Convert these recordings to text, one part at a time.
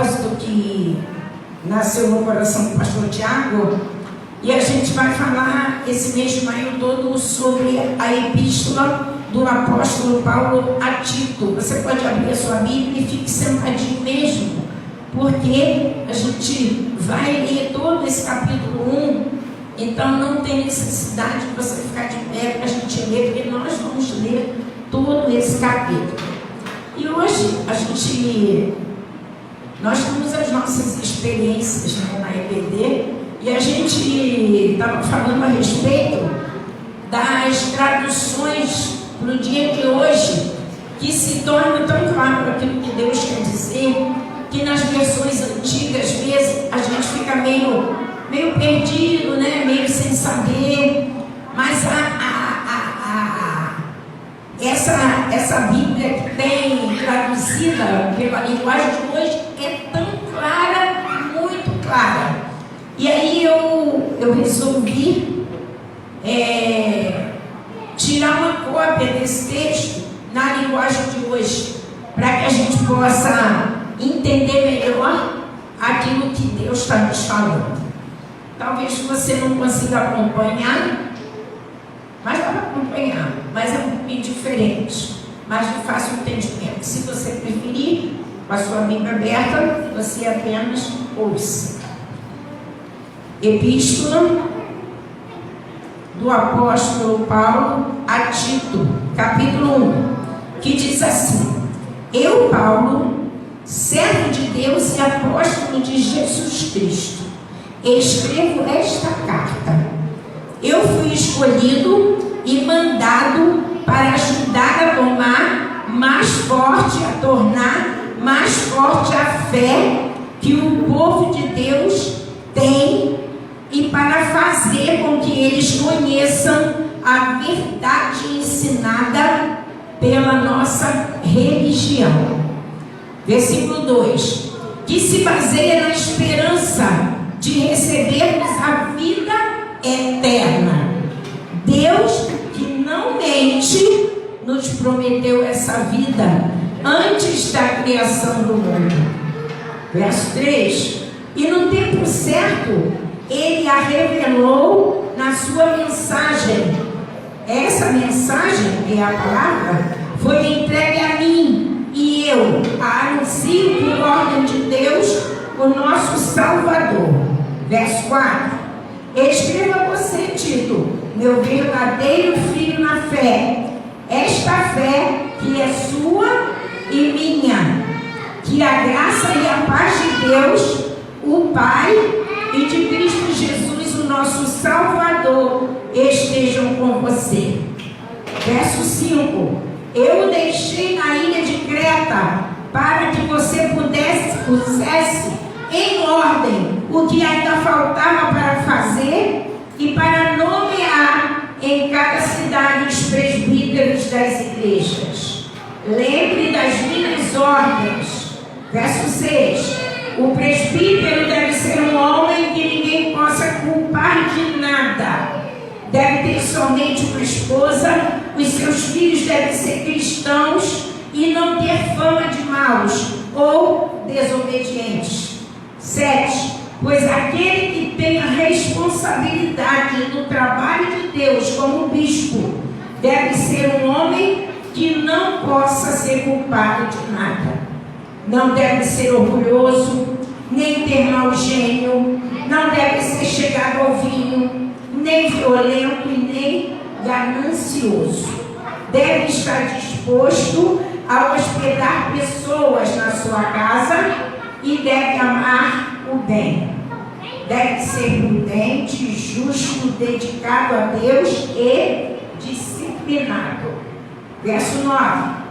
propósito que nasceu no coração do pastor Tiago, e a gente vai falar esse mês de maio todo sobre a epístola do apóstolo Paulo a Tito. Você pode abrir a sua Bíblia e fique sentadinho mesmo, porque a gente vai ler todo esse capítulo 1, então não tem necessidade de você ficar de pé para a gente ler, porque nós vamos ler todo esse capítulo. E hoje nós temos as nossas experiências, né, na EBD, e a gente estava falando a respeito das traduções no dia de hoje, que se torna tão claro aquilo que Deus quer dizer, que nas versões antigas, às vezes, a gente fica meio perdido, né? Meio sem saber, mas essa Bíblia que tem traduzida pela linguagem de hoje é tão clara, muito clara. E aí eu resolvi tirar uma cópia desse texto na linguagem de hoje, para que a gente possa entender melhor aquilo que Deus está nos falando. Talvez você não consiga acompanhar, mas dá para acompanhar, mas é um pouquinho diferente, mais de fácil entendimento. Se você preferir, com a sua Bíblia aberta, você apenas ouça. Epístola do apóstolo Paulo a Tito, capítulo 1, que diz assim: Eu, Paulo, servo de Deus e apóstolo de Jesus Cristo, escrevo esta carta. Eu fui escolhido e mandado para ajudar a tornar mais forte a fé que o povo de Deus tem, e para fazer com que eles conheçam a verdade ensinada pela nossa religião. Versículo 2: que se baseia na esperança de recebermos a vida eterna. Deus, que não mente, nos prometeu essa vida antes da criação do mundo. Verso 3: e no tempo certo Ele a revelou na sua mensagem. Essa mensagem, que é a palavra, foi entregue a mim, e eu a anuncio por ordem de Deus, o nosso Salvador. Verso 4: escreva você, Tito, meu verdadeiro filho na fé, esta fé que é sua e minha, que a graça e a paz de Deus, o Pai, e de Cristo Jesus, o nosso Salvador, estejam com você. Verso 5: eu o deixei na ilha de Creta, para que você pusesse em ordem o que ainda faltava para fazer, e para nomear em cada cidade os presbíteros das igrejas. Lembre das minhas ordens. Verso 6: o presbítero deve ser um homem que ninguém possa culpar de nada. Deve ter somente uma esposa, os seus filhos devem ser cristãos e não ter fama de maus ou desobedientes. 7: pois aquele que tem a responsabilidade do trabalho de Deus como bispo deve ser um homem que não possa ser culpado de nada. Não deve ser orgulhoso, nem ter mau gênio, não deve ser chegado ao vinho, nem violento e nem ganancioso. Deve estar disposto a hospedar pessoas na sua casa e deve amar o bem. Deve ser prudente, justo, dedicado a Deus e disciplinado. Verso 9: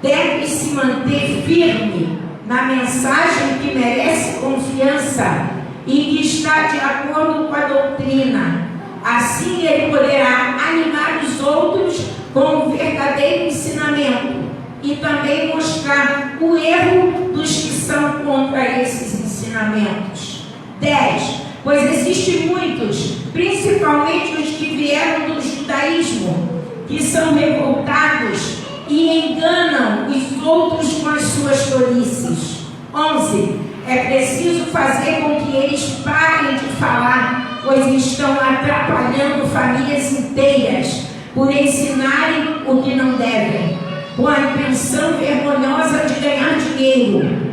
deve se manter firme na mensagem que merece confiança e que está de acordo com a doutrina. Assim ele poderá animar os outros com o verdadeiro ensinamento e também mostrar o erro dos que são contra esses ensinamentos. 10: pois existem muitos, principalmente os que vieram do judaísmo, que são revoltados e enganam os outros com as suas tolices. 11: É preciso fazer com que eles parem de falar, pois estão atrapalhando famílias inteiras por ensinarem o que não devem, com a intenção vergonhosa de ganhar dinheiro.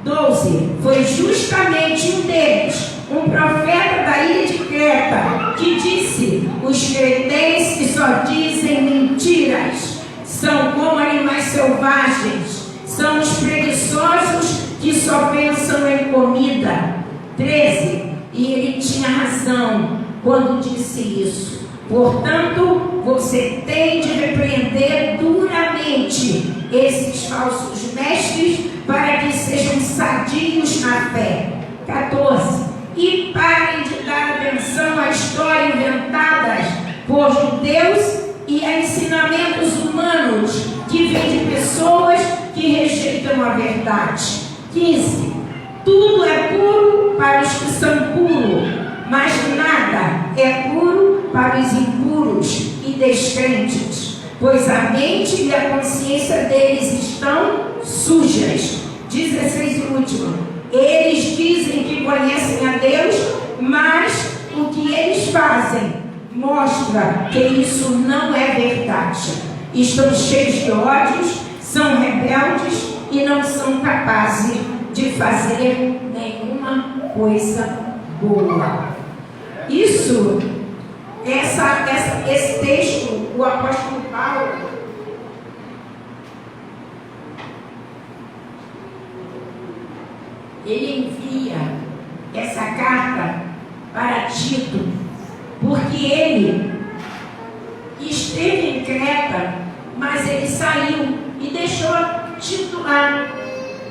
12. Foi justamente um deles, um profeta da ilha de Creta, que disse: os cretenses só dizem mentiras, são como animais selvagens, são os preguiçosos que só pensam em comida. 13. E ele tinha razão quando disse isso. Portanto, você tem de repreender duramente esses falsos mestres para que sejam sadios na fé. 14. E parem de dar atenção a histórias inventadas por judeus e a ensinamentos humanos que vêm de pessoas que rejeitam a verdade. 15. Tudo é puro para os que são puros, mas nada é puro para os impuros e descrentes, pois a mente e a consciência deles estão sujas. 16 e último. Eles dizem que conhecem a Deus, mas o que eles fazem mostra que isso não é verdade. Estão cheios de ódios, são rebeldes e não são capazes de fazer nenhuma coisa boa. Esse texto, o apóstolo Paulo, ele envia essa carta para Tito, porque ele esteve em Creta, mas ele saiu e deixou Tito lá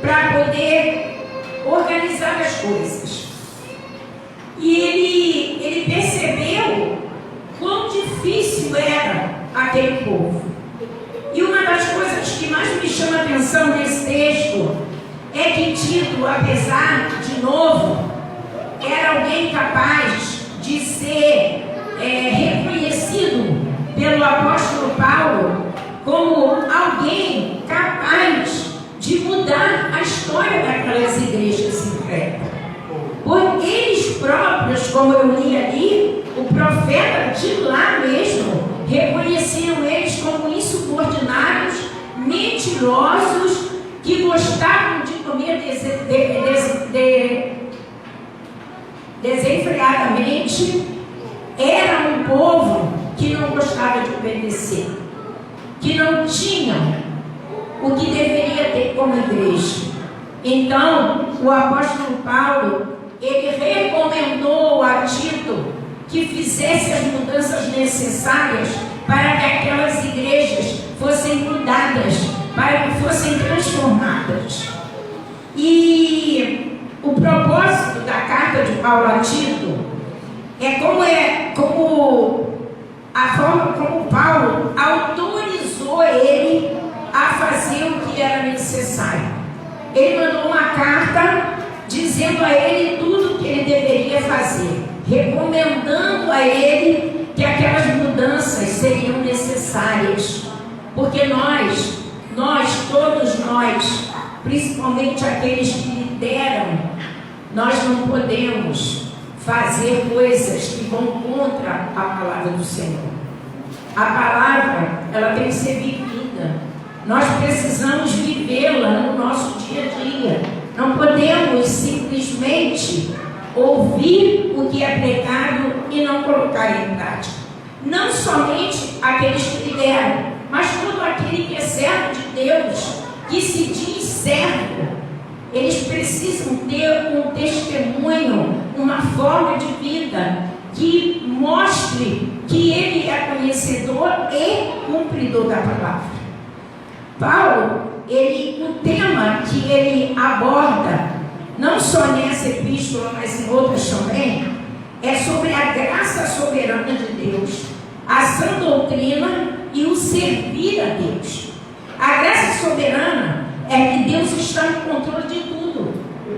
para poder organizar as coisas. E ele percebeu quão difícil era aquele povo. E uma das coisas que mais me chama a atenção nesse texto é que Tito, apesar de novo, era alguém capaz de ser reconhecido pelo apóstolo Paulo como alguém capaz de mudar a história daquelas igrejas em Creta. Por eles próprios, como eu li ali, o profeta de lá mesmo, reconheciam eles como insubordinados, mentirosos, que gostavam de comer desenfreadamente. Era um povo que não gostava de obedecer, que não tinham o que deveria ter como igreja. Então, o apóstolo Paulo, ele recomendou a Tito que fizesse as mudanças necessárias para que aquelas igrejas fossem mudadas, para que fossem transformadas. E o propósito da carta de Paulo a Tito como a forma como Paulo autorizou ele a fazer o que era necessário. Ele mandou uma carta dizendo a ele tudo o que ele deveria fazer, recomendando a ele que aquelas mudanças seriam necessárias, porque todos nós, principalmente aqueles que lideram, nós não podemos fazer coisas que vão contra a palavra do Senhor. A palavra, ela tem que ser vivida. Nós precisamos vivê-la no nosso dia a dia. Não podemos simplesmente ouvir o que é pregado e não colocar em prática. Não somente aqueles que lideram, mas todo aquele que é servo de Deus, que se diz servo. Eles precisam ter um testemunho, uma forma de vida que mostre que ele é conhecedor e cumpridor da palavra. Paulo, o tema que ele aborda, não só nessa epístola, mas em outras também, é sobre a graça soberana de Deus, a sã doutrina e o servir a Deus. A graça soberana é que Deus está no controle de tudo.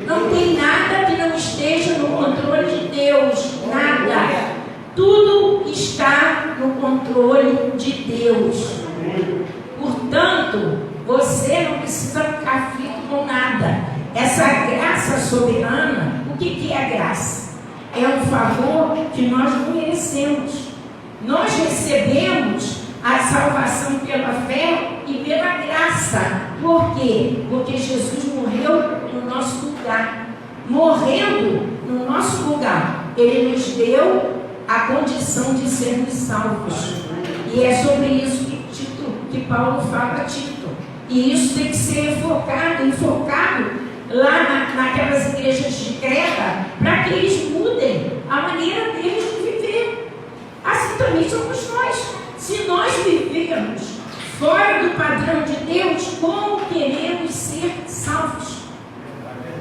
Não tem nada que não esteja no controle de Deus. Nada. Tudo está no controle de Deus. Portanto, você não precisa ficar aflito com nada. essa graça soberana, o que é a graça? É um favor que nós não merecemos. Nós recebemos a salvação pela fé e pela graça. Por quê? Porque Jesus morreu no nosso lugar. Morrendo no nosso lugar, Ele nos deu a condição de sermos salvos. E é sobre isso que Paulo fala a Tito. E isso tem que ser enfocado lá naquelas igrejas de Creta, para que eles mudem a maneira deles de viver. Assim também somos nós. Se nós vivemos fora do padrão de Deus, como queremos ser salvos?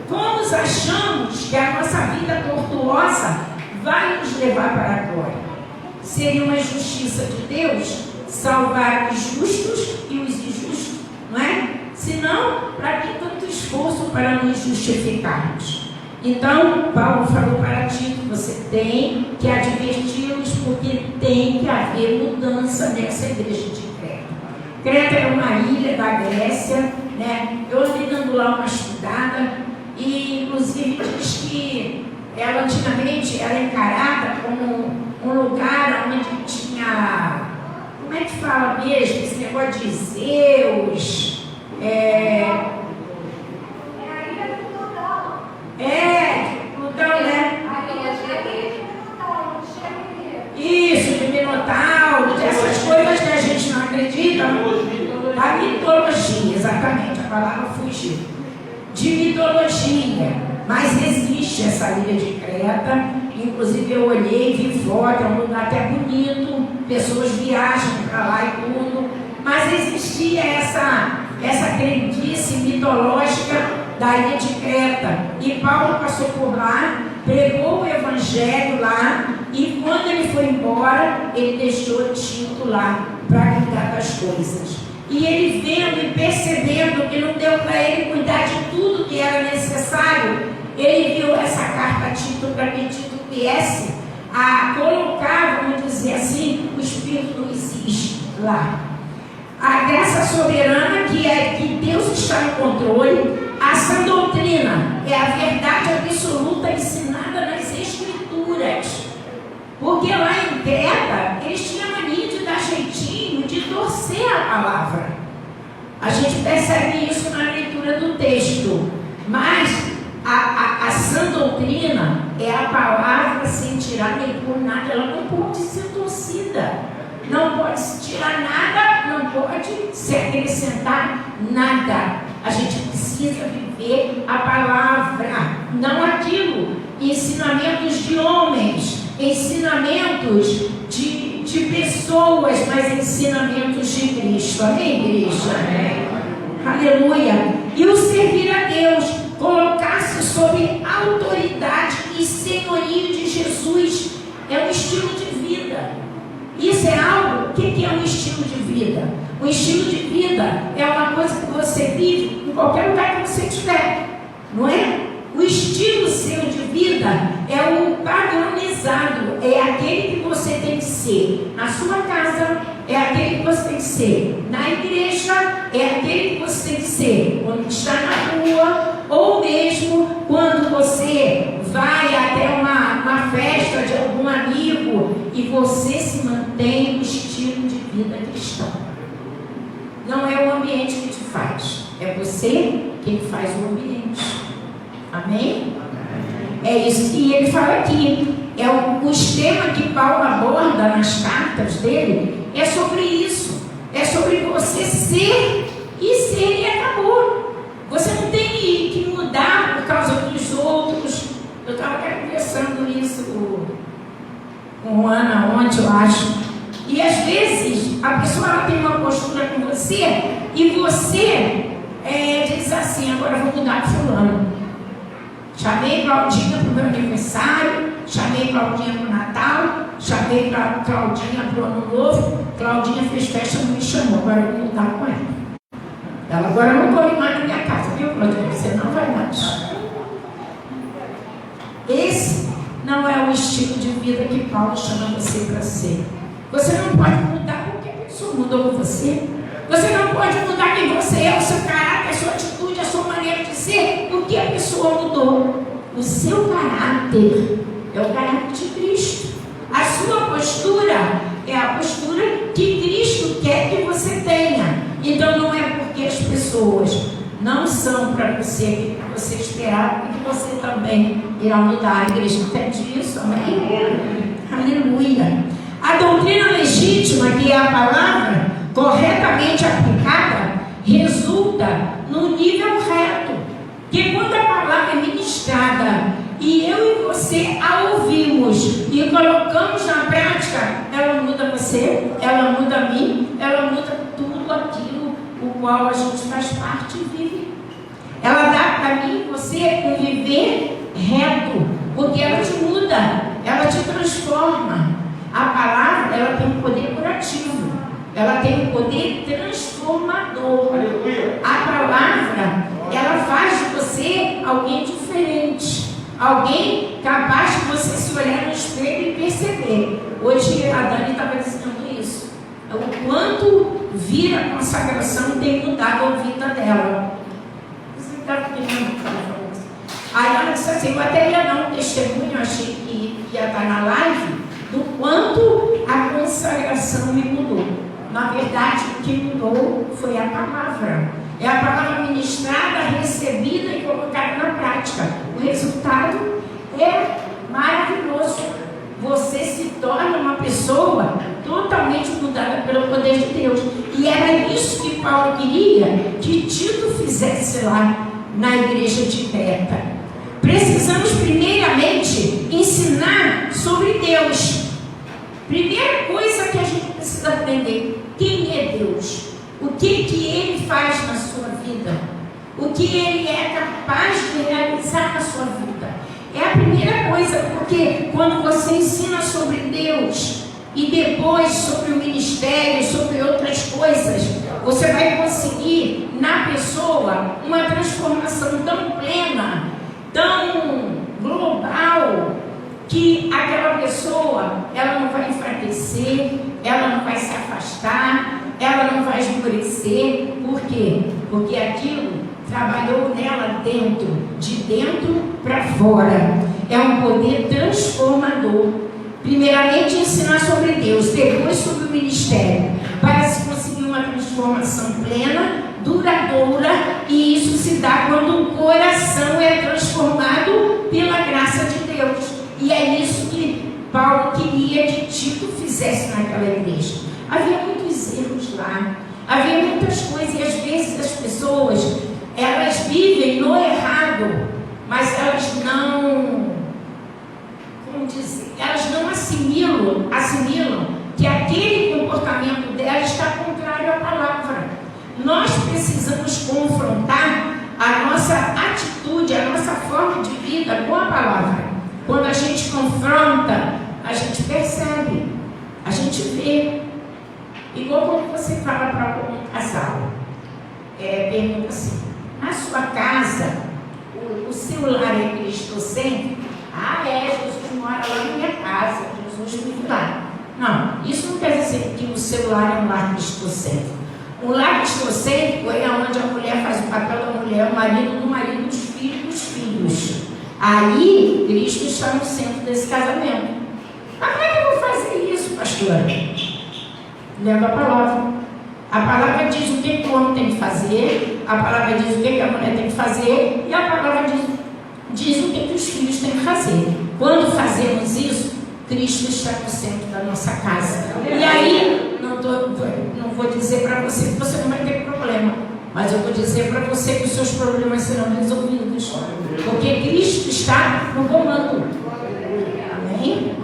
Como achamos que a nossa vida tortuosa vai nos levar para a glória? Seria uma justiça de Deus salvar os justos e os injustos, não é? Senão, para que tanto esforço para nos justificarmos? Então, Paulo falou para Tito: você tem que adverti-los, porque tem que haver mudança nessa igreja de Creta. Creta é uma ilha da Grécia, né? Eu andei dando lá uma estudada, e inclusive diz que ela antigamente era encarada como um lugar onde tinha, como é que fala mesmo, esse negócio de Zeus, Plutão, né? Isso, de Minotauro, dessas coisas que a gente não acredita. Da mitologia, exatamente, a palavra fugiu. De mitologia, mas existe essa ilha de Creta. Inclusive eu olhei, vi foto, é um lugar até bonito, pessoas viajam para lá e tudo, mas existia essa crendice mitológica da ilha de Creta, e Paulo passou por lá, pregou o evangelho lá, e quando ele foi embora, ele deixou Tito lá para cuidar das coisas. E ele vendo e percebendo que não deu para ele cuidar de tudo que era necessário, ele viu essa carta a Tito para que Tito viesse a colocar, vamos dizer assim, o Espírito não existe lá. A graça soberana, que é que Deus está no controle. A sã doutrina é a verdade absoluta ensinada nas Escrituras. Porque lá em Creta, eles tinham a mania de dar jeitinho, de torcer a palavra. A gente percebe isso na leitura do texto. Mas a sã doutrina é a palavra sem tirar nem por nada. Ela não pode ser torcida. Não pode se tirar nada, não pode se acrescentar nada. A gente precisa viver a palavra, não aquilo. Ensinamentos de homens, ensinamentos de pessoas, mas ensinamentos de Cristo. Amém, igreja? Amém. Aleluia. E o servir a Deus, colocar-se sob autoridade e senhorio de Jesus, é um estilo de vida. Isso é algo, o que é um estilo de vida? Um estilo de vida é uma coisa que você vive em qualquer lugar que você estiver, não é? O estilo seu de vida é o padronizado, é aquele que você tem que ser na sua casa, é aquele que você tem que ser na igreja, é aquele que você tem que ser quando está na rua, ou mesmo quando você vai até uma festa de algum amigo e você se mantém no estilo de vida cristão. Não é o ambiente que te faz, é você quem faz o ambiente. Amém? É isso que ele fala aqui. É os temas que Paulo aborda nas cartas dele, é sobre isso. É sobre você ser e acabou. Você não tem que mudar por causa dos outros. Eu estava até conversando isso com Ana ontem, eu acho. E às vezes a pessoa ela tem uma postura com você e você diz assim: agora eu vou mudar de fulano. Chamei Claudinha para o meu aniversário, chamei Claudinha para o Natal, chamei Claudinha para o Ano Novo. Claudinha fez festa, não me chamou, agora eu vou mudar com ela. Agora não come mais na minha casa, viu, Claudinha? Você não vai mais. Esse não é o estilo de vida que Paulo chama você para ser. Você não pode mudar porque a pessoa mudou com você. Você não pode mudar quem você é, o seu caráter, a sua atitude, a sua maneira poder dizer o que a pessoa mudou. O seu caráter é o caráter de Cristo. A sua postura é a postura que Cristo quer que você tenha. Então não é porque as pessoas não são para você que você esperar que você também irá mudar. A igreja entende isso, amém? Aleluia. A doutrina legítima, que é a palavra corretamente aplicada, resulta no nível reto. Que quando a palavra é ministrada e eu e você a ouvimos e colocamos na prática, ela muda você, ela muda a mim, ela muda tudo aquilo o qual a gente faz parte e vive. Ela dá para mim e você um viver reto, porque ela te muda, ela te transforma. A palavra, ela tem um poder curativo, ela tem um poder transformador. A palavra, ela faz de você alguém diferente, alguém capaz de você se olhar no espelho e perceber. Hoje a Dani estava dizendo isso, o quanto vir a consagração tem mudado a vida dela. Você está entendendo? Aí ela disse assim, eu até ia dar um testemunho, achei que ia estar na live, do quanto a consagração me mudou. Na verdade, o que mudou foi a palavra. É a palavra ministrada, recebida e colocada na prática. O resultado é maravilhoso. Você se torna uma pessoa totalmente mudada pelo poder de Deus. E era isso que Paulo queria que Tito fizesse lá na igreja de Creta. Precisamos primeiramente ensinar sobre Deus. Primeira coisa que a gente precisa aprender: quem é Deus? O que Ele faz na sua vida? O que Ele é capaz de realizar na sua vida? É a primeira coisa, porque quando você ensina sobre Deus e depois sobre o ministério, sobre outras coisas, você vai conseguir na pessoa uma transformação tão plena, tão global, que aquela pessoa, ela não vai enfraquecer, ela não vai se afastar, ela não vai esmorecer. Por quê? Porque aquilo trabalhou nela dentro, de dentro para fora. É um poder transformador. Primeiramente ensinar sobre Deus, depois sobre o ministério, para se conseguir uma transformação plena, duradoura, e isso se dá quando o coração é transformado pela graça de Deus. E é isso que Paulo queria que Tito fizesse naquela igreja. Havia muitos erros lá, havia muitas coisas, e às vezes as pessoas, elas vivem no errado, mas elas não, como dizer, elas não assimilam que aquele comportamento dela está contrário à palavra. Nós precisamos confrontar a nossa atitude, a nossa forma de vida com a palavra. Quando a gente confronta, a gente percebe, a gente vê. Igual quando você fala para um casal, pergunta assim: na sua casa, o seu lar é cristocêntrico? Jesus mora lá na minha casa, Jesus vive lá. Não, isso não quer dizer que o seu lar é um lar cristocêntrico. O lar cristocêntrico é onde a mulher faz o papel da mulher, o marido do marido, os filhos dos filhos. Aí, Cristo está no centro desse casamento. Mas como é que eu vou fazer isso, pastora? Leva a palavra. A palavra diz o que o homem tem que fazer, a palavra diz o que a mulher tem que fazer, e a palavra diz o que os filhos têm que fazer. Quando fazemos isso, Cristo está no centro da nossa casa. E aí, não vou dizer para você que você não vai ter problema, mas eu vou dizer para você que os seus problemas serão resolvidos, porque Cristo está no comando. Amém?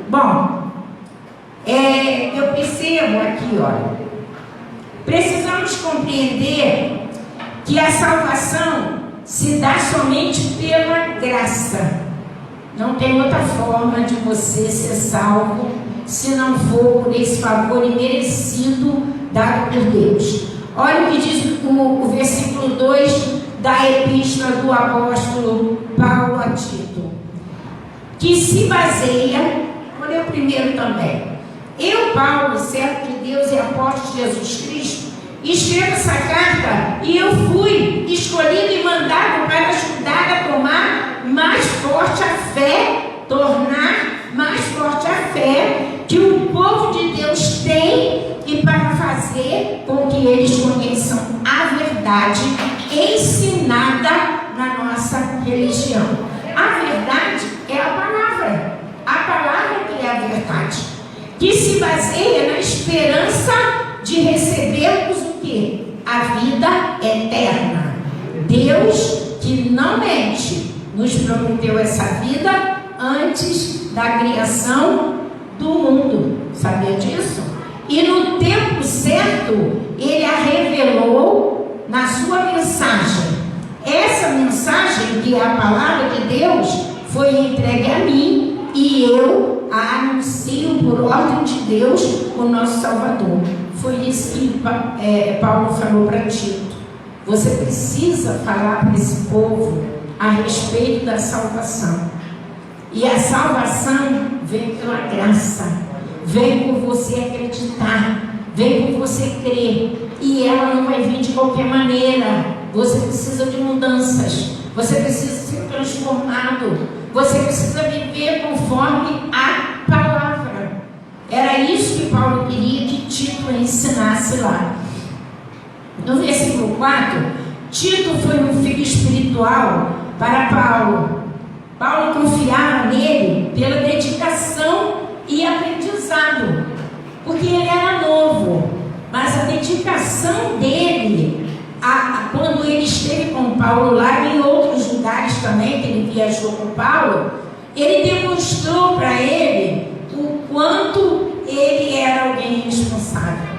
Bom, eu percebo aqui, olha, precisamos compreender que a salvação se dá somente pela graça. Não tem outra forma de você ser salvo se não for por esse favor imerecido dado por Deus. Olha o que diz o versículo 2 da epístola do apóstolo Paulo a Tito, que se baseia, olha o primeiro também: eu, Paulo, servo de Deus e apóstolo de Jesus Cristo, escreva essa carta, e eu fui escolhido e mandado para ajudar a tomar mais forte a fé, tornar mais forte a fé que o povo de Deus tem, e para fazer com que eles conheçam a verdade ensinada na nossa religião. A verdade é a palavra que é a verdade, que se baseia na esperança de recebermos o quê? A vida eterna. Deus, que não mente, nos prometeu essa vida antes da criação do mundo. Sabia disso? E no tempo certo, Ele a revelou na sua mensagem. Essa mensagem, que é a palavra de Deus, foi entregue a mim, e eu a anuncio por ordem de Deus, o nosso Salvador. Foi isso que Paulo falou para Tito. Você precisa falar para esse povo a respeito da salvação. E a salvação vem pela graça, vem por você acreditar, vem por você crer. E ela não vai vir de qualquer maneira. Você precisa de mudanças, você precisa ser transformado, você precisa viver conforme a palavra. Era isso que Paulo queria que Tito ensinasse lá. No versículo 4, Tito foi um filho espiritual para Paulo. Paulo confiava nele pela dedicação e aprendizado, porque ele era novo, mas a dedicação dele, quando ele esteve com Paulo lá, em outros lugares também, que ele viajou com Paulo, ele demonstrou para ele o quanto ele era alguém responsável,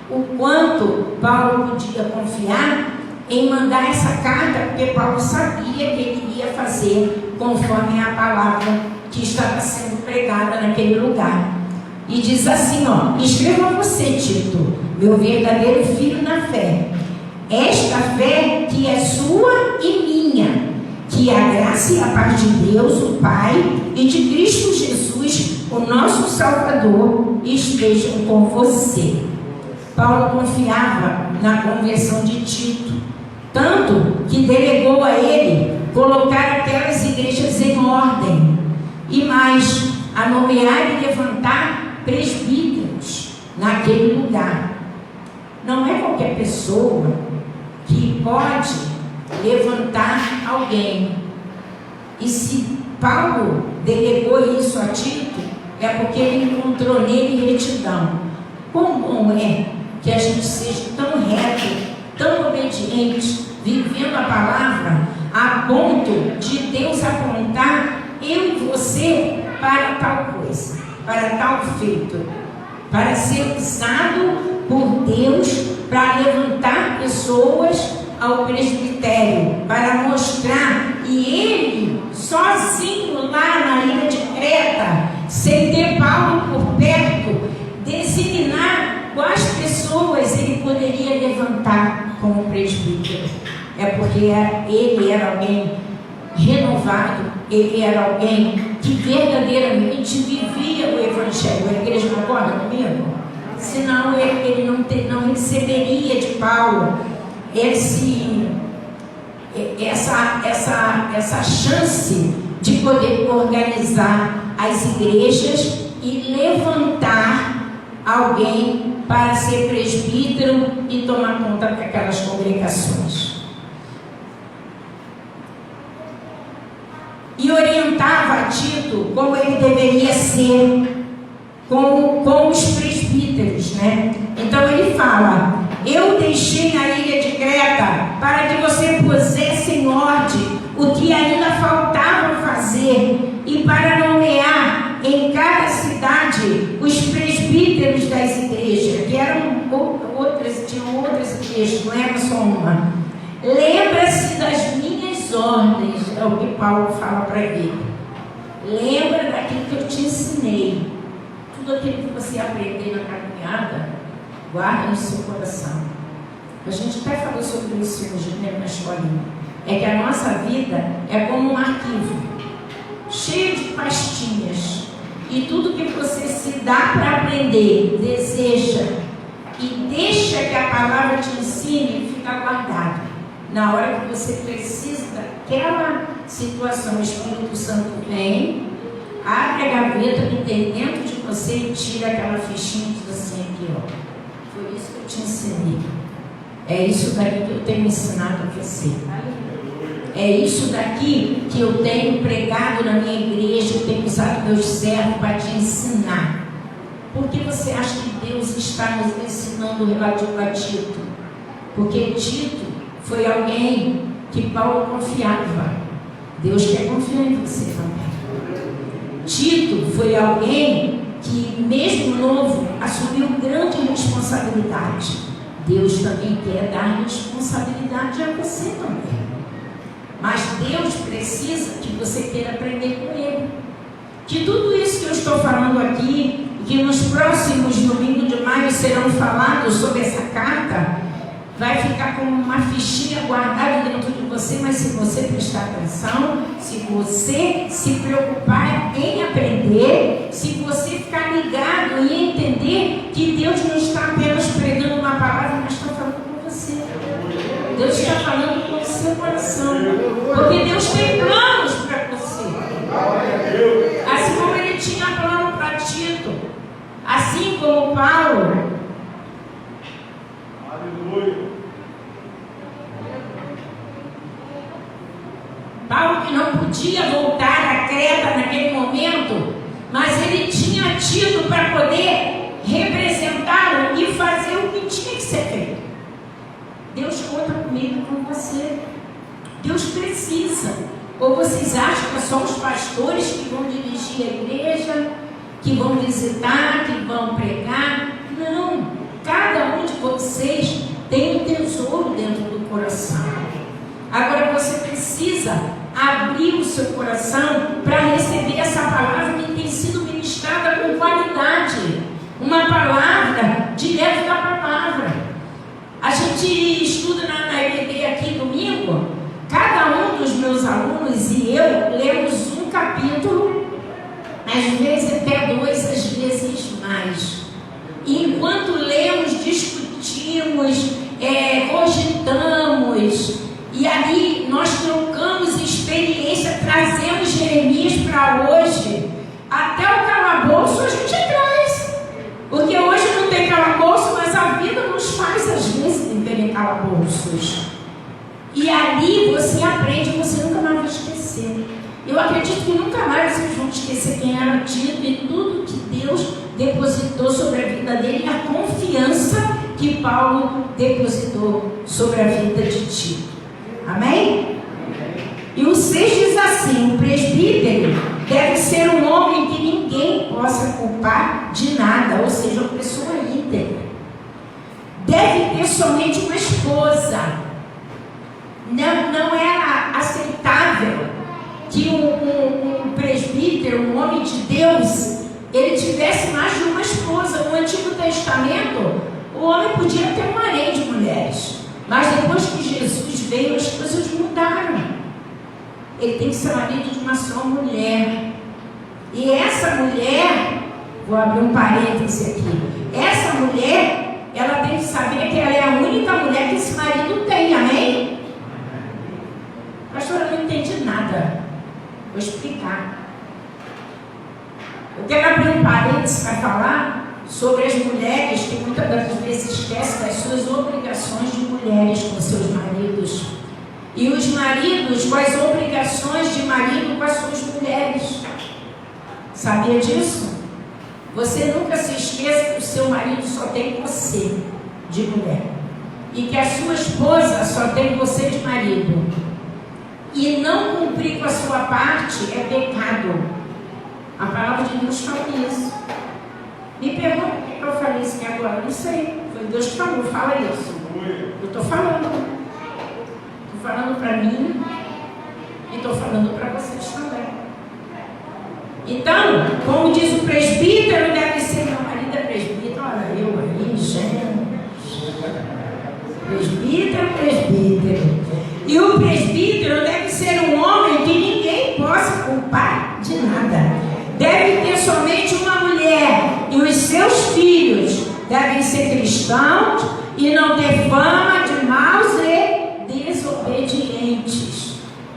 o quanto Paulo podia confiar em mandar essa carta, porque Paulo sabia que ele ia fazer conforme a palavra que estava sendo pregada naquele lugar. E diz assim, escreva você, Tito, meu verdadeiro filho na fé, esta fé que é sua e minha, que a graça e a paz de Deus, o Pai, e de Cristo Jesus, o nosso Salvador, estejam com você. Paulo confiava na conversão de Tito, tanto que delegou a ele colocar aquelas igrejas em ordem, e mais, a nomear e levantar presbíteros naquele lugar. Não é qualquer pessoa que pode levantar alguém. E se Paulo delegou isso a Tito, é porque ele encontrou nele retidão. Quão bom é que a gente seja tão reto, tão obediente, vivendo a palavra, a ponto de Deus apontar eu e você para tal coisa, para tal feito, para ser usado por Deus para levantar pessoas ao presbitério, para mostrar, e ele sozinho lá na ilha de Creta, sem ter Paulo por perto, designar quais pessoas ele poderia levantar como presbítero. É porque ele era alguém renovado, ele era alguém que verdadeiramente vivia o Evangelho. A igreja concorda comigo? Senão ele não receberia de Paulo essa chance de poder organizar as igrejas e levantar alguém para ser presbítero e tomar conta daquelas congregações. E orientava a Tito como ele deveria ser com os presbíteros, né? Então ele fala: eu deixei na ilha de Creta para que você pusesse em ordem o que ainda faltava fazer, e para nomear em cada cidade os presbíteros das igrejas, que eram tinham outras igrejas, não era só uma. Lembra-se das minhas ordens, é o que Paulo fala para ele. Lembra daquilo que eu te ensinei. Tudo aquilo que você aprender na caminhada, guarda no seu coração. A gente até falou sobre isso hoje, né, na escolinha. É que a nossa vida é como um arquivo, cheio de pastinhas. E tudo que você se dá para aprender, deseja e deixa que a palavra te ensine, fica guardado. Na hora que você precisa daquela situação, o Espírito Santo vem, abre a gaveta que tem dentro de você e tira aquela fichinha e diz assim, aqui ó, foi isso que eu te ensinei. É isso daqui que eu tenho ensinado a você. É isso daqui que eu tenho pregado na minha igreja, eu tenho usado meus servos para te ensinar. Por que você acha que Deus está nos ensinando relativo a Tito? Porque Tito foi alguém que Paulo confiava. Deus quer confiar em você também. Tito foi alguém que, mesmo novo, assumiu grande responsabilidade. Deus também quer dar responsabilidade a você também. Mas Deus precisa que você queira aprender com Ele. Que tudo isso que eu estou falando aqui, que nos próximos domingos de maio serão falados sobre essa carta, vai ficar como uma fichinha guardada dentro de você, mas se você prestar atenção, se você se preocupar em aprender, se você ficar ligado e entender que Deus não está apenas pregando uma palavra, mas está falando com você. Deus está falando com o seu coração, porque Deus tem planos para você. Assim como Ele tinha plano para Tito, assim como Paulo. Paulo que não podia voltar a Creta naquele momento, mas ele tinha tido para poder representá-lo e fazer o que tinha que ser feito. Deus conta comigo e com você. Deus precisa. Ou vocês acham que é só os pastores que vão dirigir a igreja, que vão visitar, que vão pregar? Não. Cada um de vocês tem um tesouro dentro do coração. Agora você precisa abrir o seu coração para receber essa palavra que tem sido ministrada com qualidade. Uma palavra direto da palavra. A gente estuda na EBD aqui domingo. Cada um dos meus alunos e eu lemos um capítulo, às vezes até 2, às vezes mais. E enquanto lemos, discutimos, cogitamos, e ali nós trocamos experiência, trazemos Jeremias para hoje. Até o calabouço a gente traz. Porque hoje não tem calabouço, mas a vida nos faz às vezes viver em calabouços. E ali você aprende, você nunca mais vai esquecer. Eu acredito que nunca mais vocês vão esquecer quem era Tito e tudo que Deus depositou sobre a vida dele e a confiança que Paulo depositou sobre a vida de Tito. Amém? E o 6 diz assim: o presbítero deve ser um homem que ninguém possa culpar de nada, ou seja, uma pessoa íntegra. Deve ter somente uma esposa. Não era aceitável que um presbítero, um homem de Deus, ele tivesse mais de uma esposa. No Antigo Testamento, o homem podia ter um harém de mulheres. Mas depois que Jesus veio, as coisas mudaram. Ele tem que ser marido de uma só mulher. E essa mulher, vou abrir um parêntese aqui, essa mulher, ela tem que saber que ela é a única mulher que esse marido tem, amém? Pastor, eu não entendi nada. Vou explicar. Eu quero abrir um parêntese para falar sobre as mulheres que muitas das vezes esquecem das suas obrigações de mulheres com seus maridos. E os maridos com as obrigações de marido com as suas mulheres. Sabia disso? Você nunca se esqueça que o seu marido só tem você de mulher. E que a sua esposa só tem você de marido. E não cumprir com a sua parte é pecado. A palavra de Deus fala isso. Me pergunta por que eu falei isso aqui agora. Não sei. Foi Deus que falou. Fala isso. Eu estou falando. Estou falando para mim. E estou falando para vocês também. Então, como diz o presbítero, deve ser. Meu marido é presbítero. Olha, eu aí, gente. Presbítero. E o presbítero deve ser um homem que ninguém possa culpar de nada. Deve ter somente uma mulher e os seus filhos devem ser cristãos e não ter fama de maus e desobedientes.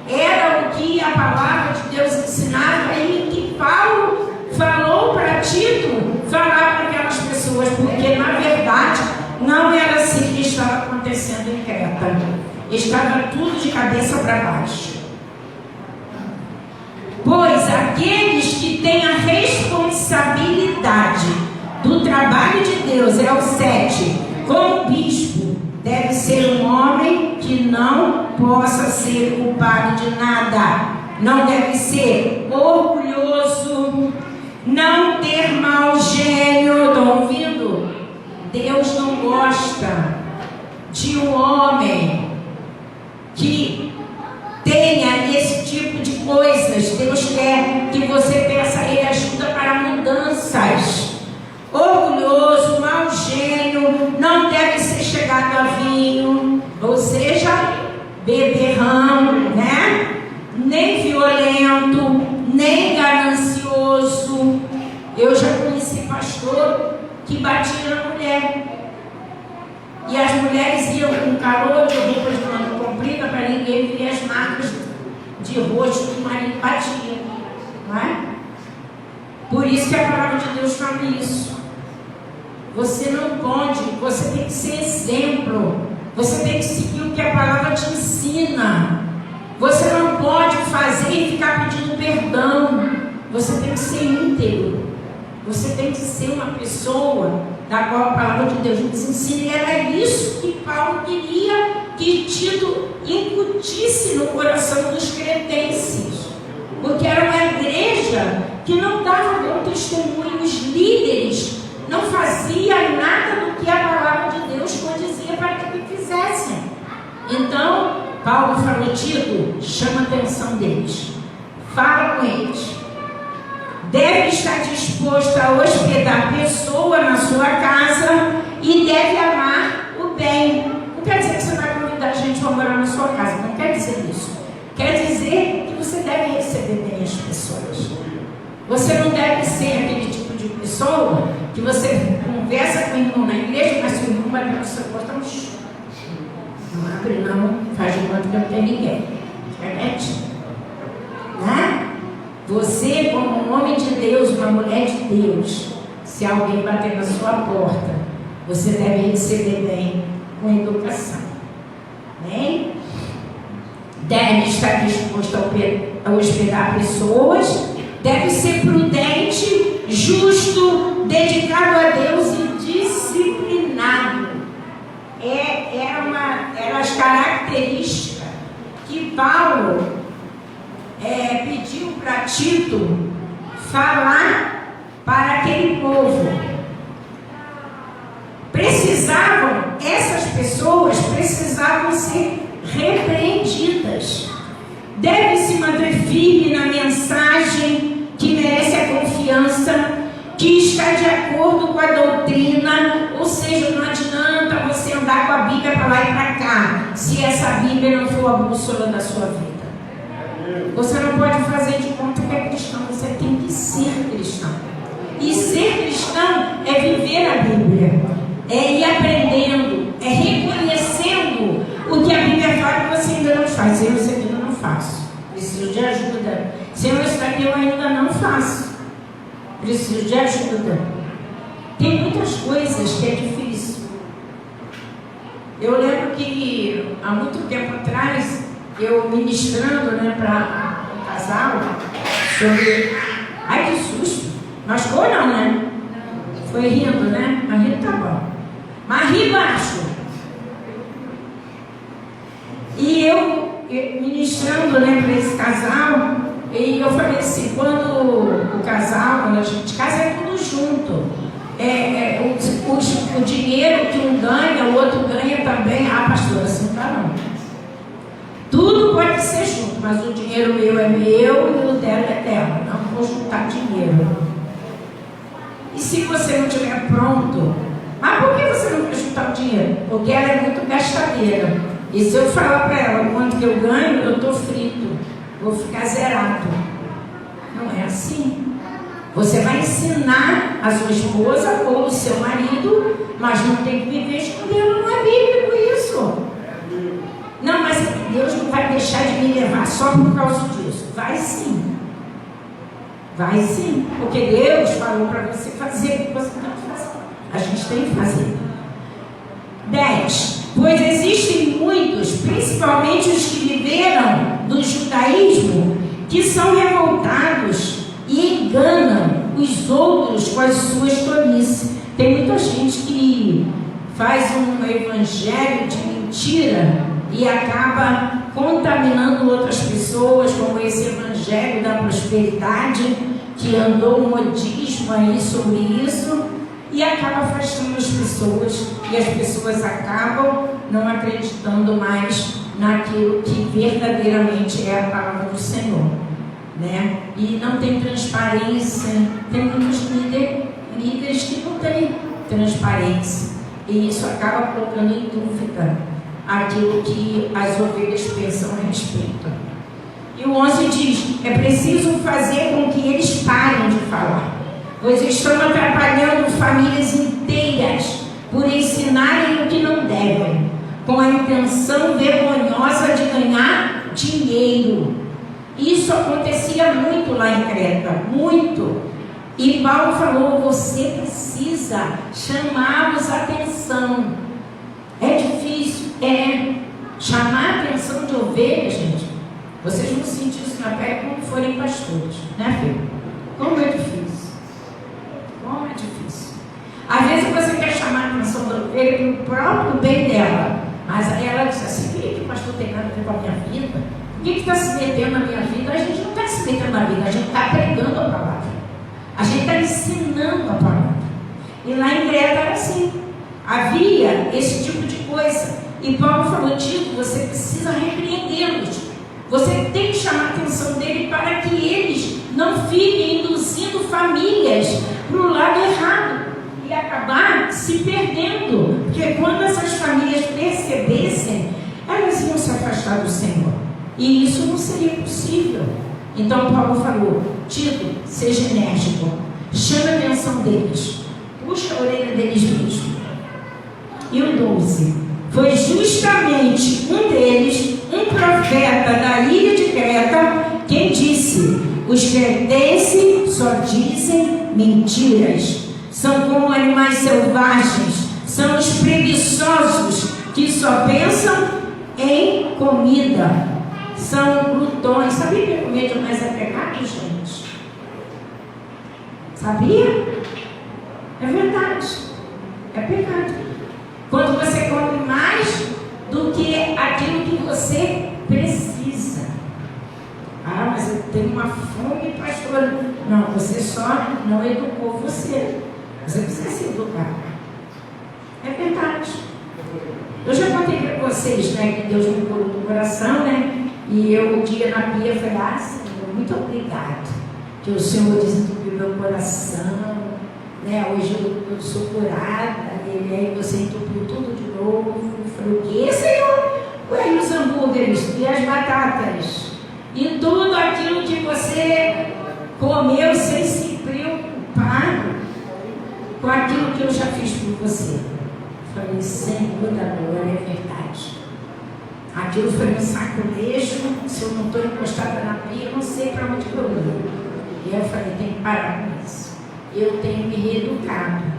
Era o que a palavra de Deus ensinava e que Paulo falou para Tito falar para aquelas pessoas, porque na verdade não era assim que estava acontecendo em Creta. Estava tudo de cabeça para baixo. Pois aqueles que têm a responsabilidade do trabalho de Deus, é o 7, como bispo, deve ser um homem que não possa ser culpado de nada. Não deve ser orgulhoso, não ter mau gênio. Estão ouvindo? Deus não gosta de um homem que tenha esse tipo de coisas. Deus quer que você peça a Ele ajuda para mudanças. Orgulhoso, mau gênio, não deve ser chegado a vinho, ou seja, beberrão, né? Nem violento, nem ganancioso. Eu já conheci pastor que batia na mulher. E as mulheres iam com calor de roupa de manga comprida para ninguém ver as marcas de rosto que o marido batia. Não é? Por isso que a palavra de Deus fala isso. Você não pode, você tem que ser exemplo. Você tem que seguir o que a palavra te ensina. Você não pode fazer e ficar pedindo perdão. Você tem que ser íntegro. Você tem que ser uma pessoa da qual a palavra de Deus nos ensina. E era isso que Paulo queria que Tito incutisse no coração dos cretenses. Porque era uma igreja que não dava bom testemunho. Os líderes não faziam nada do que a palavra de Deus condizia para que fizessem. Então, Paulo falou: Tito, chama a atenção deles. Fala com eles. Deve estar disposto a hospedar pessoa na sua casa e deve amar o bem. Não quer dizer que você vai convidar a gente para morar na sua casa. Não quer dizer isso. Quer dizer que você deve receber bem as pessoas. Você não deve ser aquele tipo de pessoa que você conversa com o irmão na igreja, mas se o irmão vai para o seu portão, não abre não, faz de conta que não tem ninguém. Repete. Né? Você, como um homem de Deus, uma mulher de Deus, se alguém bater na sua porta, você deve receber bem, com educação. Bem? Deve estar disposto a hospedar pessoas, deve ser prudente, justo, dedicado a Deus e disciplinado. Eram as características que Paulo pediu para Tito falar para aquele povo. Essas pessoas precisavam ser repreendidas. Deve se manter firme na mensagem que merece a confiança, que está de acordo com a doutrina. Ou seja, não adianta você andar com a Bíblia para lá e para cá, se essa Bíblia não for a bússola da sua vida. Você não pode fazer de conta que é cristão, você tem que ser cristão. E ser cristão é viver a Bíblia, é ir aprendendo, é reconhecendo o que a Bíblia fala que você ainda não faz. Eu isso aqui eu não faço, preciso de ajuda. Senhor, isso daqui eu ainda não faço, preciso de ajuda. Tem muitas coisas que é difícil. Eu lembro que há muito tempo atrás, eu ministrando, né, para um casal sobre... Ai, que susto! Machucou não, né? Foi rindo, né? Mas rindo tá bom. Mas ri baixo. E eu ministrando, né, para esse casal, e eu falei assim, quando a gente casa é tudo junto. O dinheiro que um ganha, o outro ganha também. Ah, pastora, assim tá não. Tudo pode ser junto, mas o dinheiro meu é meu e o dela é dela. Não vou juntar dinheiro. E se você não estiver pronto, mas por que você não quer juntar o dinheiro? Porque ela é muito gastadeira. E se eu falar para ela quanto que eu ganho, eu estou frito, vou ficar zerado. Não é assim. Você vai ensinar a sua esposa ou o seu marido, mas não tem que viver escondendo, não é bíblico isso. Não, mas Deus não vai deixar de me levar só por causa disso. Vai sim. Vai sim. Porque Deus falou para você fazer o que você tem que fazer. A gente tem que fazer. 10. Pois existem muitos, principalmente os que viveram do judaísmo, que são revoltados e enganam os outros com as suas tolices. Tem muita gente que faz um evangelho de mentira e acaba contaminando outras pessoas, como esse evangelho da prosperidade, que andou um modismo aí sobre isso, e acaba afastando as pessoas, e as pessoas acabam não acreditando mais naquilo que verdadeiramente é a palavra do Senhor, né? E não tem transparência. Tem muitos líderes que não têm transparência, e isso acaba colocando em dúvida aquilo que as ovelhas pensam a respeito. E o 11 diz: é preciso fazer com que eles parem de falar, pois estão atrapalhando famílias inteiras por ensinarem o que não devem, com a intenção vergonhosa de ganhar dinheiro. Isso acontecia muito lá em Creta, muito. E Paulo falou: você precisa chamá-los a atenção. É difícil, chamar a atenção de ovelhas, gente. Vocês vão sentir isso na pele quando forem pastores, né, filho? Como é difícil. Como é difícil. Às vezes você quer chamar a atenção da ovelha para o próprio bem dela, mas aí ela diz assim: o que o pastor tem nada a ver com a minha vida? O que está se metendo na minha vida? A gente não está se metendo na vida, a gente está pregando a palavra. A gente está ensinando a palavra. E lá em Creta era assim. Havia esse tipo de coisa. E Paulo falou: Tito, você precisa repreendê-los. Você tem que chamar a atenção dele para que eles não fiquem induzindo famílias para o lado errado e acabar se perdendo. Porque quando essas famílias percebessem, elas iam se afastar do Senhor. E isso não seria possível. Então Paulo falou: Tito, seja enérgico, chame a atenção deles, puxa a orelha deles mesmo. E o 12: foi justamente um deles, um profeta da ilha de Creta, quem disse: os cretenses só dizem mentiras, são como animais selvagens, são os preguiçosos que só pensam em comida, são glutões. Sabia que comer demais é pecado, gente? Sabia? É verdade, é pecado. Quando você come mais do que aquilo que você precisa. Ah, mas eu tenho uma fome, pastor. Não, você só não educou você. Você precisa se educar. É verdade. Eu já contei para vocês, né, que Deus me curou do coração, né? E eu um dia na pia falei: ah, Senhor, muito obrigado, que o Senhor desentupiu meu coração, né? Hoje eu sou curada. E aí você entupiu tudo de novo. Eu falei: o que, Senhor? Ué, e os hambúrgueres, e as batatas, e tudo aquilo que você comeu sem se preocupar com aquilo que eu já fiz por você. Eu falei: Senhor da glória, é verdade. Aquilo foi um sacrilégio. Se eu não estou encostada na pia, eu não sei para onde eu vou. E eu falei: tem que parar com isso. Eu tenho me reeducado.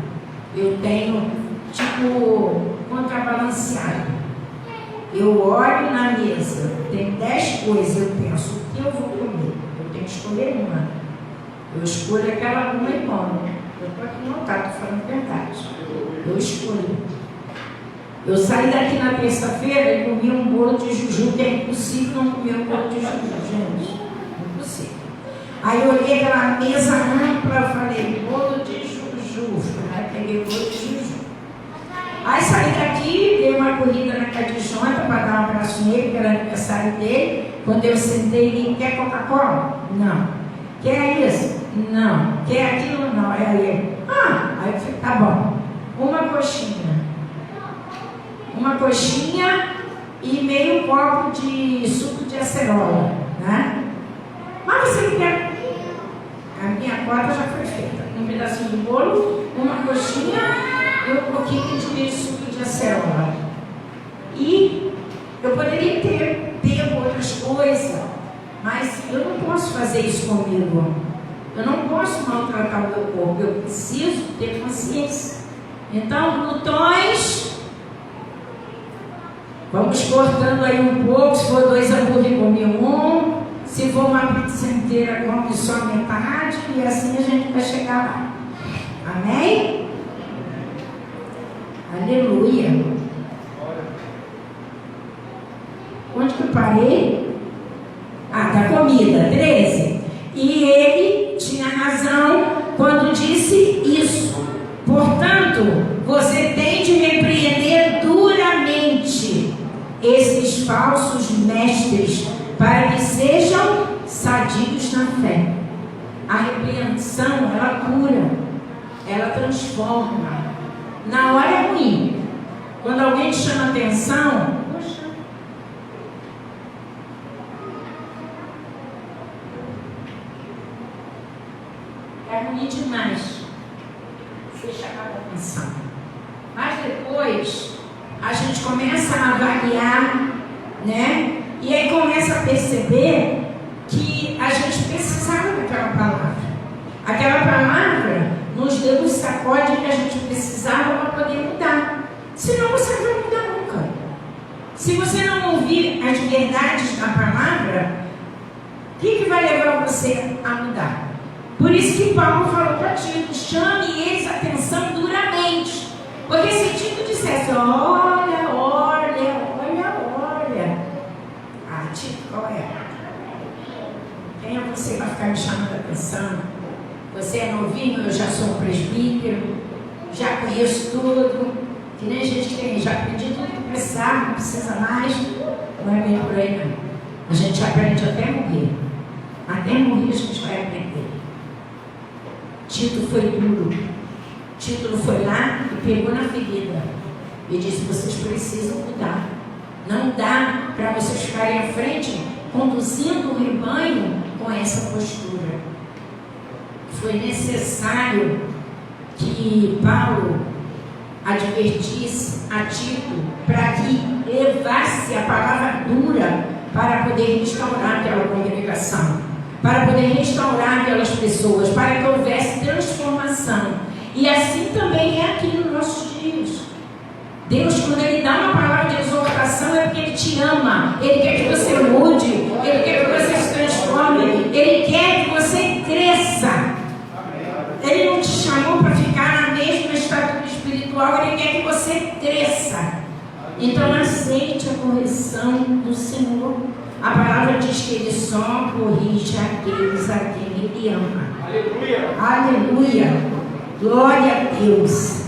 Eu tenho, contrabalanceado. Eu olho na mesa, tem 10 coisas, eu penso: o que eu vou comer? Eu tenho que escolher uma. Eu escolho aquela uma e como. Eu estou aqui no altar, estou falando a verdade. Eu escolho. Eu saí daqui na terça-feira e comi um bolo de juju, que é impossível não comer um bolo de juju, gente. Impossível. Aí eu olhei aquela mesa ampla e falei: bolo de juju. Aí peguei o bolo de juju. Aí saí daqui, dei uma corrida na casa de Jonathan para dar um abraço nele, que era aniversário dele. Quando eu sentei, ele: quer Coca-Cola? Não. Quer isso? Não. Quer aquilo? Não. Aí ele: aí eu falei: tá bom. Uma coxinha e meio copo de suco de acerola, né? Mas você não quer? A minha ricota já foi feita. Um pedacinho de bolo, uma coxinha e um pouquinho de suco de acerola. E eu poderia ter pego outras coisas, mas eu não posso fazer isso comigo. Eu não posso maltratar o meu corpo. Eu preciso ter consciência. Então, glutões, vamos cortando aí um pouco. Se for 2 hambúrguer, come um. Se for uma pizza inteira, come só metade. E assim a gente vai chegar lá. Amém? Aleluia. Onde que eu parei? Da comida. 13. E ele tinha razão quando disse isso. Portanto, você tem de repreender duramente esses falsos mestres, para que sejam sadios na fé. A repreensão, ela cura, ela transforma. Na hora é ruim. Quando alguém te chama atenção, poxa, é ruim demais ser chamado a atenção. Mas depois a gente começa a avaliar, né? E aí começa a perceber que a gente precisava daquela palavra. Aquela palavra nos deu um sacode que a gente precisava para poder mudar. Senão você não vai mudar nunca. Se você não ouvir as verdades da palavra, o que vai levar você a mudar? Por isso que Paulo falou para Tito: chame eles a atenção duramente. Porque se Tito dissesse: olha, Tito, qual é? Quem é você para ficar me chamando a atenção? Você é novinho, eu já sou um presbítero, já conheço tudo, que nem a gente tem, já aprendi tudo que precisava, não precisa mais. Não é bem por aí, não. A gente aprende até morrer. Até morrer a gente vai aprender. Tito foi duro. Tito foi lá e pegou na ferida e disse: vocês precisam mudar. Não dá para vocês ficarem à frente conduzindo o rebanho com essa postura. Foi necessário que Paulo advertisse a Tito para que levasse a palavra dura para poder restaurar aquela congregação, para poder restaurar aquelas pessoas, para que houvesse transformação. E assim também é aqui nos nossos dias. Deus, quando Ele dá uma palavra de exortação, é porque Ele te ama. Ele quer que você mude. Ele quer que você se transforme. Ele quer que você cresça. Ele não te chamou para ficar na mesma estatura espiritual. Ele quer que você cresça. Então aceite a correção do Senhor. A palavra diz que Ele só corrige aqueles a quem Ele ama. Aleluia! Aleluia! Glória a Deus!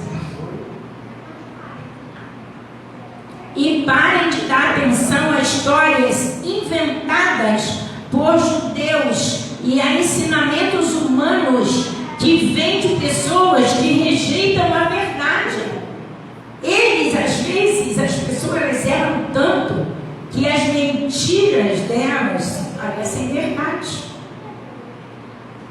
E parem de dar atenção a histórias inventadas por judeus e a ensinamentos humanos que vêm de pessoas que rejeitam a verdade. Eles, às vezes, as pessoas erram tanto que as mentiras delas parecem verdade.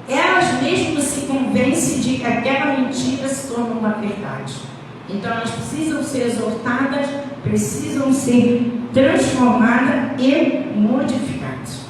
Elas mesmas se convencem de que aquela mentira se torna uma verdade. Então elas precisam ser exortadas, precisam ser transformadas e modificadas.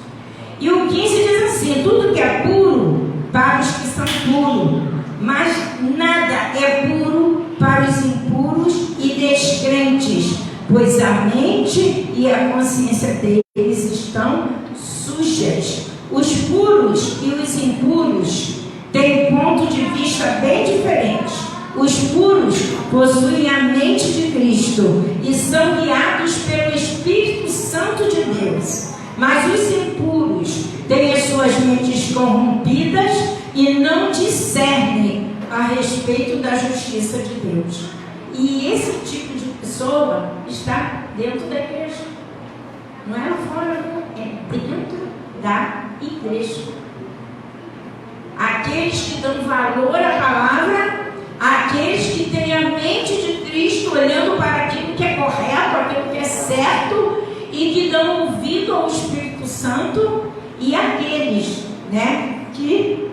E o 15 diz assim: tudo que é puro para os que são puros, mas nada é puro para os impuros e descrentes, pois a mente e a consciência deles estão sujas. Os puros e os impuros têm ponto de vista bem diferente. Os puros possuem a mente de Cristo e são guiados pelo Espírito Santo de Deus. Mas os impuros têm as suas mentes corrompidas e não discernem a respeito da justiça de Deus. E esse tipo de pessoa está dentro da igreja. Não é lá fora, não. É dentro da igreja. Aqueles que dão valor à palavra, aqueles que têm a mente de Cristo, olhando para aquilo que é correto, aquilo que é certo, e que dão ouvido ao Espírito Santo, e aqueles, que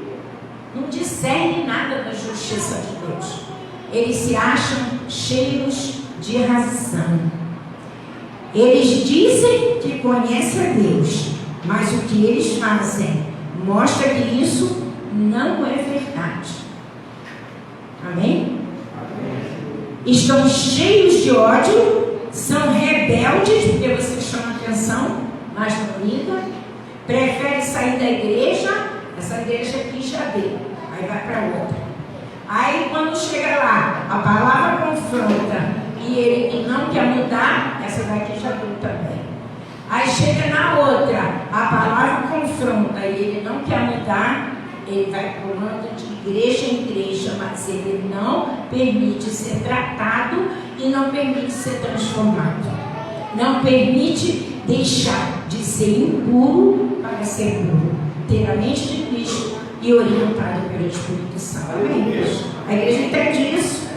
não dizem discernem nada da justiça de Deus. Eles se acham cheios de razão. Eles dizem que conhecem a Deus, mas o que eles fazem mostra que isso não é verdade. Amém? Estão cheios de ódio, são rebeldes, porque vocês chamam atenção, mas não ligam, preferem sair da igreja, essa igreja aqui já deu, aí vai para outra. Aí quando chega lá, a palavra confronta e ele não quer mudar, essa daqui já deu também. Aí chega na outra, a palavra confronta e ele não quer mudar, ele vai pulando de igreja em igreja, mas ele não permite ser tratado e não permite ser transformado. Não permite deixar de ser impuro para ser puro. Ter a mente de Cristo e orientado pelo Espírito Santo. Amém? A igreja entende isso.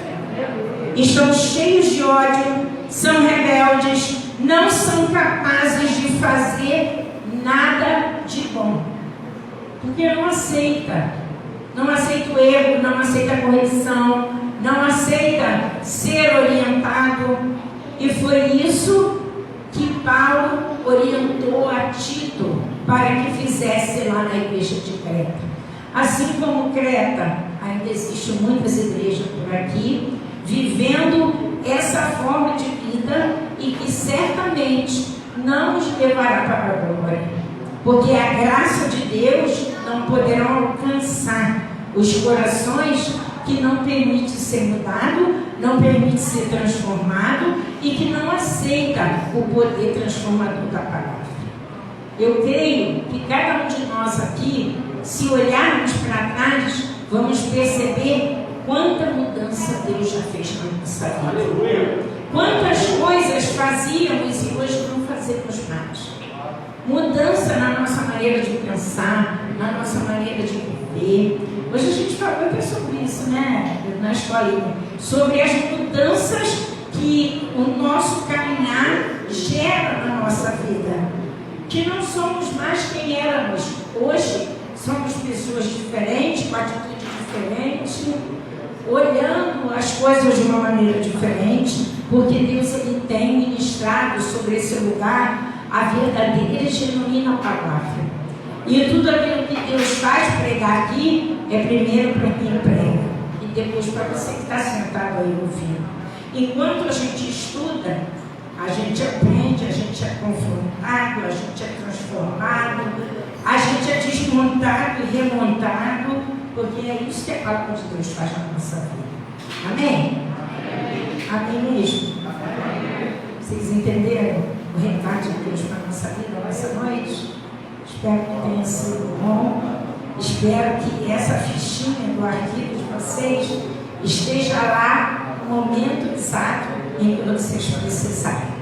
Estão cheios de ódio, são rebeldes, não são capazes de fazer nada de bom. Porque não aceita o erro, não aceita a correção, não aceita ser orientado. E foi isso que Paulo orientou a Tito para que fizesse lá na igreja de Creta. Assim como Creta, ainda existem muitas igrejas por aqui, vivendo essa forma de vida e que certamente não nos levará para a glória. Porque a graça de Deus não poderá alcançar os corações que não permite ser mudado, não permite ser transformado e que não aceita o poder transformador da palavra. Eu creio que cada um de nós aqui, se olharmos para trás, vamos perceber quanta mudança Deus já fez na nossa vida. Quantas coisas fazíamos e hoje não fazemos mais. Mudança na nossa maneira de pensar, na nossa maneira de viver. Hoje a gente falou até sobre isso, né? Na escolinha. Sobre as mudanças que o nosso caminhar gera na nossa vida. Que não somos mais quem éramos. Hoje somos pessoas diferentes, com atitude diferente, olhando as coisas de uma maneira diferente, porque Deus ele tem ministrado sobre esse lugar a verdadeira e genuína palavra. E tudo aquilo que Deus faz pregar aqui é primeiro para quem prega e depois para você que está sentado aí ouvindo. Enquanto a gente estuda, a gente aprende, a gente é confrontado, a gente é transformado, a gente é desmontado e remontado, porque é isso que a palavra de Deus faz na nossa vida. Amém? Amém mesmo? Vocês entenderam o recado de Deus para a nossa vida, nessa noite? Espero que tenha sido bom. Espero que essa fichinha do arquivo de vocês esteja lá no momento exato em que vocês precisarem.